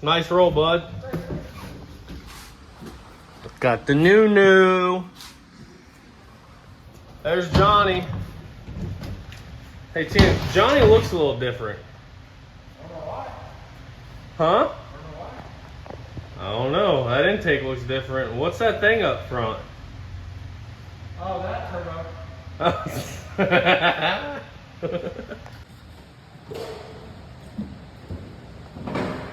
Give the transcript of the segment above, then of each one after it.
Nice roll, bud. Got the new. There's Johnny. Hey, Tim, Johnny looks a little different. I don't know why. Huh? I don't know why. I don't know. That intake looks different. What's that thing up front? Oh, that turbo.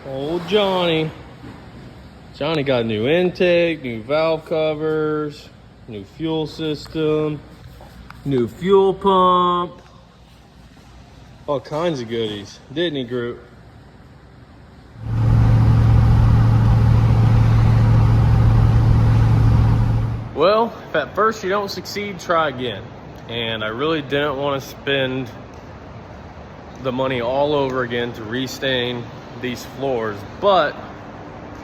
Old Johnny. Johnny got new intake, new valve covers, new fuel system, new fuel pump. All kinds of goodies. Didn't he, Groot? Well, if at first you don't succeed, try again. And I really didn't want to spend the money all over again to restain these floors, but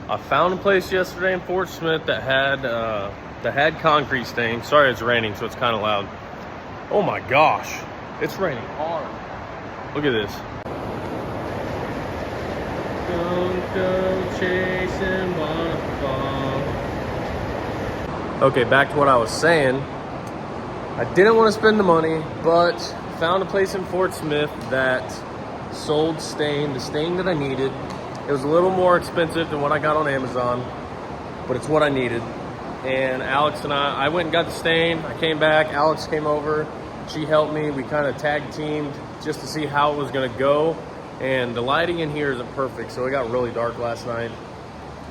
I found a place yesterday in Fort Smith that had concrete stain. Sorry, it's raining, so it's kind of loud. Oh my gosh, it's raining hard. Look at this. Don't go chasing waterfall. Okay, back to what I was saying. I didn't want to spend the money, but found a place in Fort Smith that sold stain, the stain that I needed. It was a little more expensive than what I got on Amazon, but it's what I needed. And Alex and I went and got the stain. I came back, Alex came over, she helped me. We kind of tag teamed just to see how it was gonna go. And the lighting in here isn't perfect, so it got really dark last night.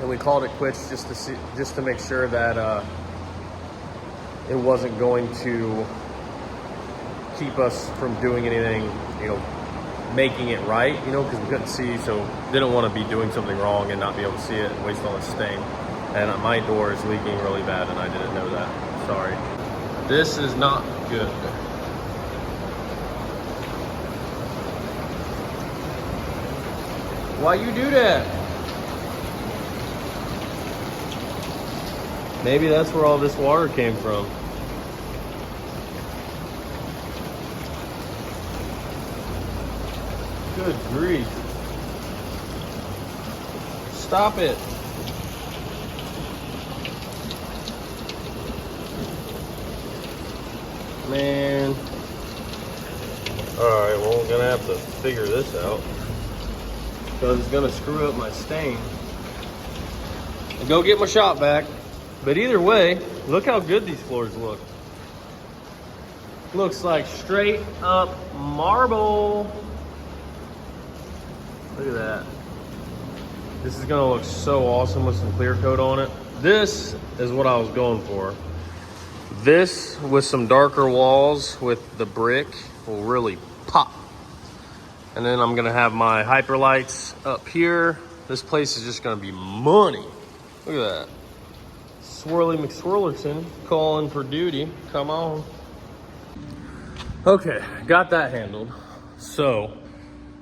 And we called it quits just to make sure that it wasn't going to keep us from doing anything, making it right, because we couldn't see, so didn't want to be doing something wrong and not be able to see it and waste all the stain. And my door is leaking really bad and I didn't know that. Sorry. This is not good. Why you do that? Maybe that's where all this water came from. Good grief. Stop it. Man. Alright, well, I'm gonna have to figure this out, because it's gonna screw up my stain. And go get my shop vac. But either way, look how good these floors look. Looks like straight up marble. Look at that. This is gonna look so awesome with some clear coat on it. This is what I was going for. This with some darker walls with the brick will really pop. And then I'm gonna have my hyper lights up here. This place is just gonna be money. Look at that. Swirly McSwirlerson calling for duty. Come on. Okay, got that handled. So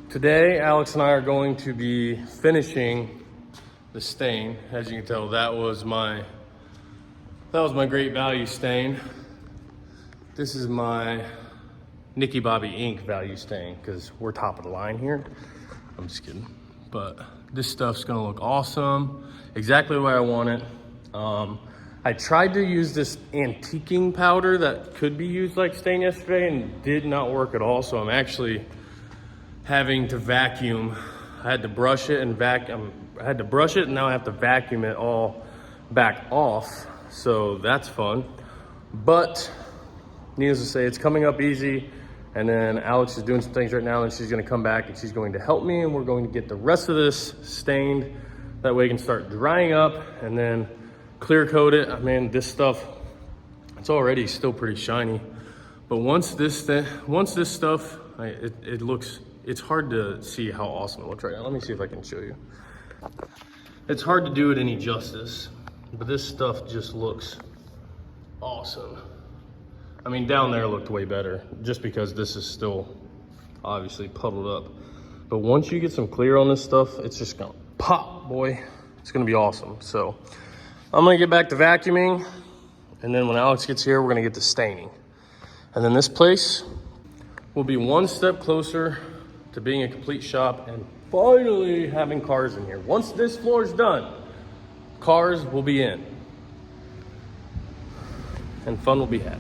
today, Alex and I are going to be finishing the stain. As you can tell, that was my great value stain. This is my Nickky Bobby Ink value stain, because we're top of the line here. I'm just kidding. But this stuff's gonna look awesome. Exactly the way I want it. I tried to use this antiquing powder that could be used like stain yesterday and did not work at all. So I'm actually having to vacuum. I had to brush it and now I have to vacuum it all back off. So that's fun. But needless to say, it's coming up easy. And then Alex is doing some things right now, and she's gonna come back and she's going to help me, and we're going to get the rest of this stained. That way it can start drying up and then clear coat it. I mean, this stuff, it's already still pretty shiny. But once this stuff, it looks, it's hard to see how awesome it looks right now. Let me see if I can show you. It's hard to do it any justice, but this stuff just looks awesome. I mean, down there looked way better just because this is still obviously puddled up. But once you get some clear on this stuff, it's just gonna pop, boy. It's gonna be awesome. So I'm gonna get back to vacuuming, and then when Alex gets here, we're gonna get to staining. And then this place will be one step closer to being a complete shop and finally having cars in here. Once this floor is done, cars will be in. And fun will be had.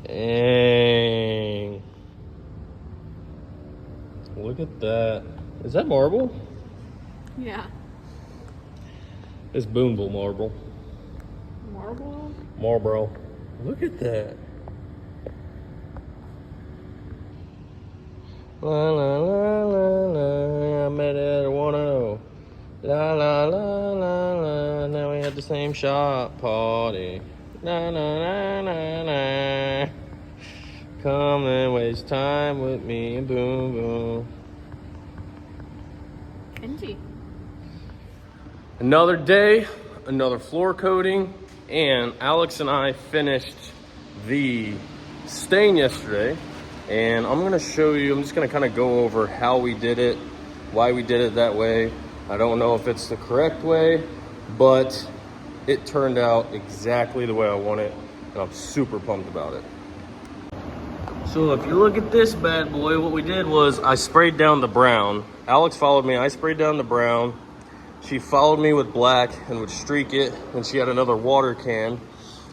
Dang. Look at that. Is that marble? Yeah. It's Boonville marble. Marble? Marlboro. Look at that. La la la la la. I met at a 1-0. La la la la la. Now we had the same shop party. Na na na na na. Come and waste time with me and boom boom. Benji. Another day, another floor coating, and Alex and I finished the stain yesterday. And I'm gonna show you, I'm just gonna kind of go over how we did it, why we did it that way. I don't know if it's the correct way, but it turned out exactly the way I want it, and I'm super pumped about it. So if you look at this bad boy, what we did was I sprayed down the brown. Alex followed me, I sprayed down the brown. She followed me with black and would streak it. And she had another water can,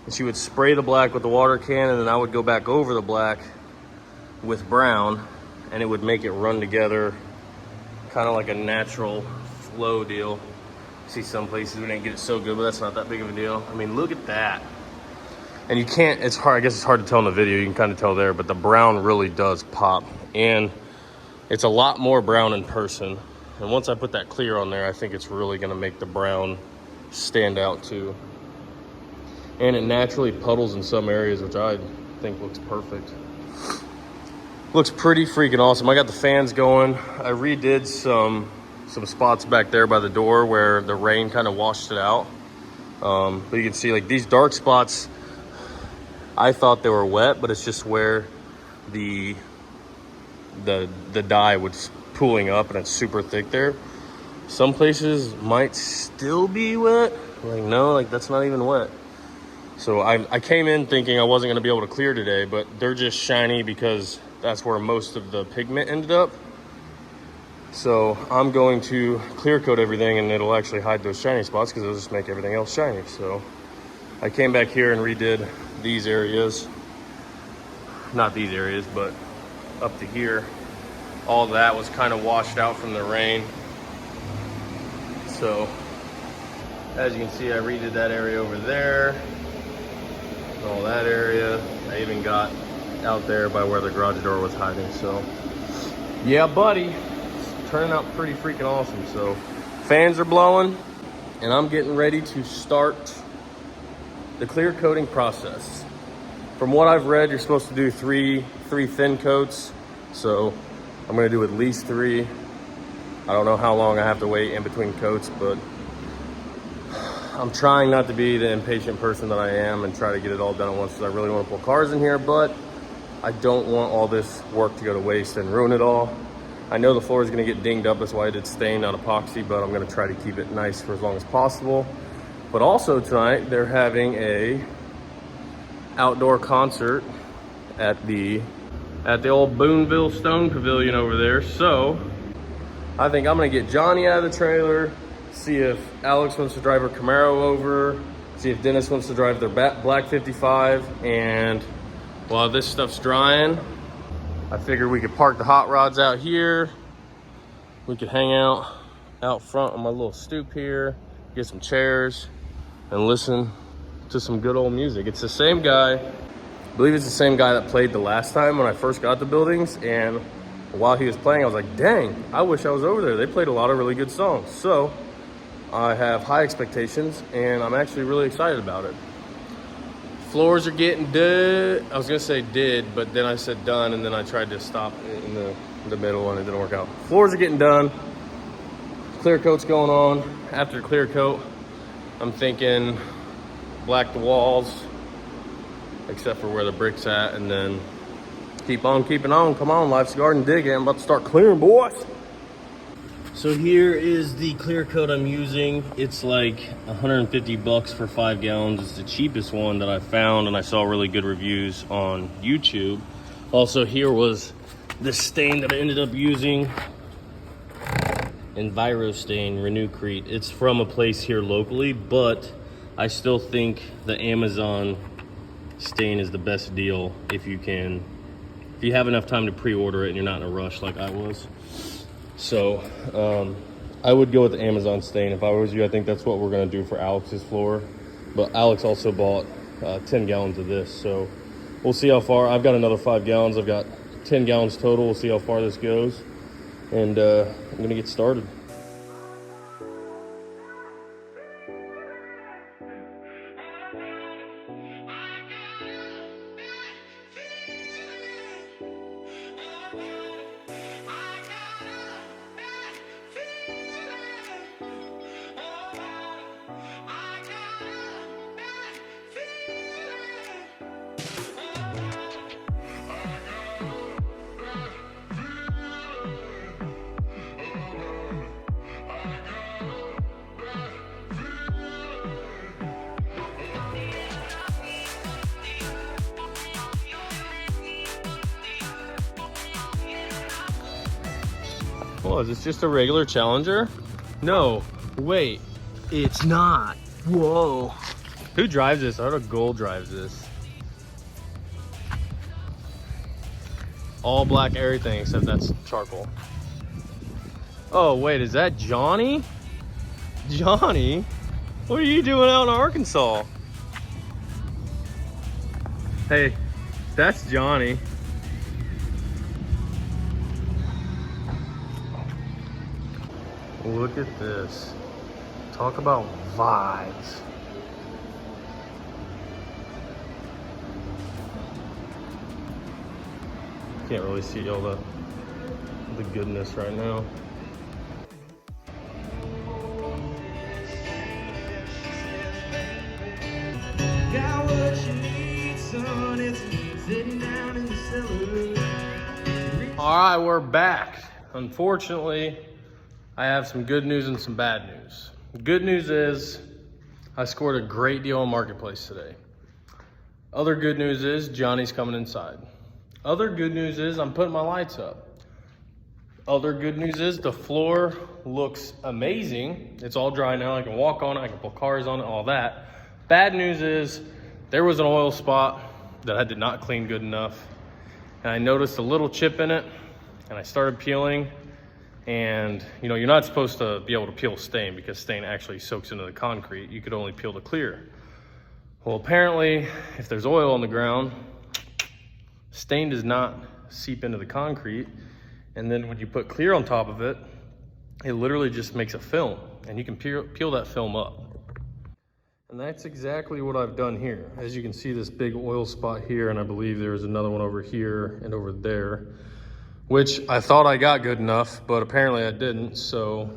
and she would spray the black with the water can, and then I would go back over the black with brown, and it would make it run together, kind of like a natural flow deal. See some places we didn't get it so good, but that's not that big of a deal. I mean, look at that. And you can't, it's hard, I guess it's hard to tell in the video, you can kind of tell there, but the brown really does pop. And it's a lot more brown in person. And once I put that clear on there, I think it's really gonna make the brown stand out too. And it naturally puddles in some areas, which I think looks perfect. Looks pretty freaking awesome. I got the fans going. I redid some spots back there by the door where the rain kind of washed it out. But you can see like these dark spots, I thought they were wet, but it's just where the dye was pooling up and it's super thick there. Some places might still be wet. Like, no, like that's not even wet. So I came in thinking I wasn't gonna be able to clear today, but they're just shiny because that's where most of the pigment ended up. So I'm going to clear coat everything, and it'll actually hide those shiny spots because it'll just make everything else shiny. So I came back here and redid these areas. Not these areas, but up to here. All that was kind of washed out from the rain. So as you can see, I redid that area over there. All that area. I even got out there by where the garage door was hiding. So yeah, buddy, it's turning out pretty freaking awesome. So fans are blowing, and I'm getting ready to start the clear coating process. From what I've read, you're supposed to do three thin coats. So I'm gonna do at least 3. I don't know how long I have to wait in between coats, but I'm trying not to be the impatient person that I am and try to get it all done at once, because I really want to pull cars in here, but I don't want all this work to go to waste and ruin it all. I know the floor is gonna get dinged up, that's why I did stain, not epoxy, but I'm gonna try to keep it nice for as long as possible. But also tonight, they're having a outdoor concert at the old Boonville Stone Pavilion over there. So I think I'm gonna get Johnny out of the trailer, see if Alex wants to drive her Camaro over, see if Dennis wants to drive their black 55, and while this stuff's drying, I figured we could park the hot rods out here. We could hang out front on my little stoop here, get some chairs, and listen to some good old music. It's the same guy, I believe it's the same guy that played the last time when I first got the buildings, and while he was playing, I was like, dang, I wish I was over there. They played a lot of really good songs. So I have high expectations, and I'm actually really excited about it. Floors are getting done. I was gonna say did, but then I said done, and then I tried to stop in the middle, and it didn't work out. Floors are getting done. Clear coat's going on. After clear coat, I'm thinking black the walls, except for where the brick's at, and then keep on keeping on. Come on, life's garden digging. I'm about to start clearing, boys. So here is the clear coat I'm using. It's like 150 bucks for 5 gallons. It's the cheapest one that I found, and I saw really good reviews on YouTube. Also, here was the stain that I ended up using. Enviro Stain Renewcrete. It's from a place here locally, but I still think the Amazon stain is the best deal if you have enough time to pre-order it and you're not in a rush like I was. So I would go with the Amazon stain if I was you. I think that's what we're gonna do for Alex's floor. But Alex also bought 10 gallons of this, so we'll see how far. I've got another 5 gallons. I've got 10 gallons total. We'll see how far this goes, and I'm gonna get started. Oh, is this just a regular Challenger? No, wait, it's not. Whoa. Who drives this? I don't know, Gold drives this. All black everything except that's charcoal. Oh, wait, is that Johnny? Johnny? What are you doing out in Arkansas? Hey, that's Johnny. Look at this. Talk about vibes. Can't really see all the goodness right now. Got what you need, son. It's sitting down in the cellar. All right, we're back. Unfortunately, I have some good news and some bad news. The good news is I scored a great deal on Marketplace today. Other good news is Johnny's coming inside. Other good news is I'm putting my lights up. Other good news is the floor looks amazing. It's all dry now. I can walk on it. I can put cars on it, all that. Bad news is there was an oil spot that I did not clean good enough. And I noticed a little chip in it, and I started peeling. And you know, you're not supposed to be able to peel stain because stain actually soaks into the concrete. You could only peel the clear. Well, apparently, if there's oil on the ground, stain does not seep into the concrete. And then when you put clear on top of it, it literally just makes a film, and you can peel that film up. And that's exactly what I've done here. As you can see, this big oil spot here, and I believe there was another one over here and over there, which I thought I got good enough, but apparently I didn't. So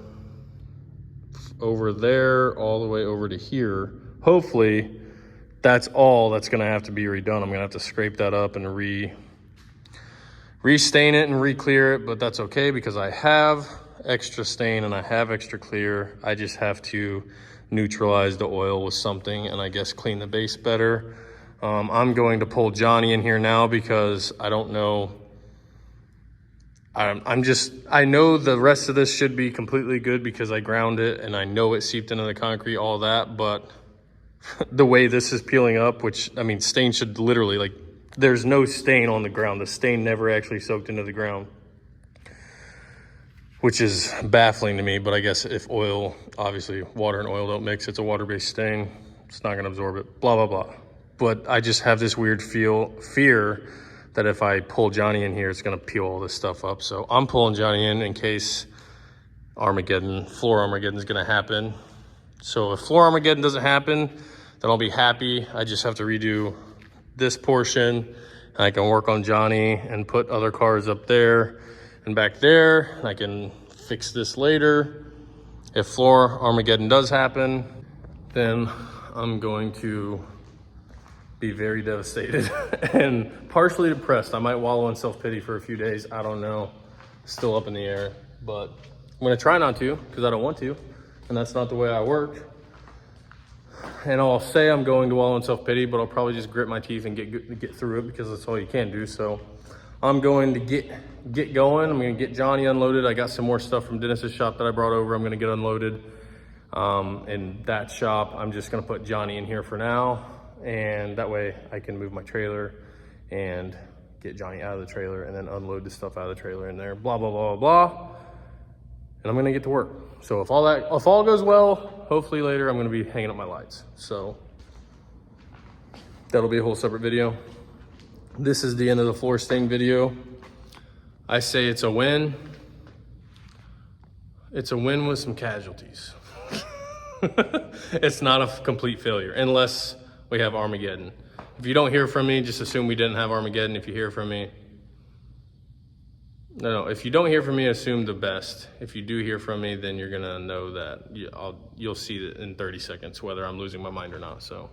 over there, all the way over to here, hopefully that's all that's gonna have to be redone. I'm gonna have to scrape that up and restain it and re-clear it, but that's okay because I have extra stain and I have extra clear. I just have to neutralize the oil with something and I guess clean the base better. I'm going to pull Johnny in here now because I don't know. I know the rest of this should be completely good because I ground it and I know it seeped into the concrete, all that, but the way this is peeling up, which, I mean, stain should literally, like, there's no stain on the ground. The stain never actually soaked into the ground, which is baffling to me. But I guess if oil, obviously water and oil don't mix, it's a water-based stain, it's not gonna absorb it, blah, blah, blah. But I just have this weird fear that if I pull Johnny in here, it's gonna peel all this stuff up. So I'm pulling Johnny in case Armageddon, floor Armageddon is gonna happen. So if floor Armageddon doesn't happen, then I'll be happy. I just have to redo this portion and I can work on Johnny and put other cars up there and back there. I can fix this later. If floor Armageddon does happen, then I'm going to be very devastated and partially depressed. I might wallow in self-pity for a few days. I don't know, still up in the air, but I'm gonna try not to because I don't want to, and that's not the way I work. And I'll say I'm going to wallow in self-pity, but I'll probably just grit my teeth and get through it because that's all you can do. So I'm going to get going. I'm gonna get Johnny unloaded. I got some more stuff from Dennis's shop that I brought over. I'm gonna get unloaded. In that shop, I'm just gonna put Johnny in here for now. And that way I can move my trailer and get Johnny out of the trailer and then unload the stuff out of the trailer in there, blah, blah, blah, blah. And I'm gonna get to work. So if all goes well, hopefully later I'm gonna be hanging up my lights. So that'll be a whole separate video. This is the end of the floor stain video. I say it's a win. It's a win with some casualties. It's not a complete failure unless we have Armageddon. If you don't hear from me, just assume we didn't have Armageddon. If you hear from me, no, if you don't hear from me, assume the best. If you do hear from me, then you're gonna know that you'll see it in 30 seconds, whether I'm losing my mind or not, so.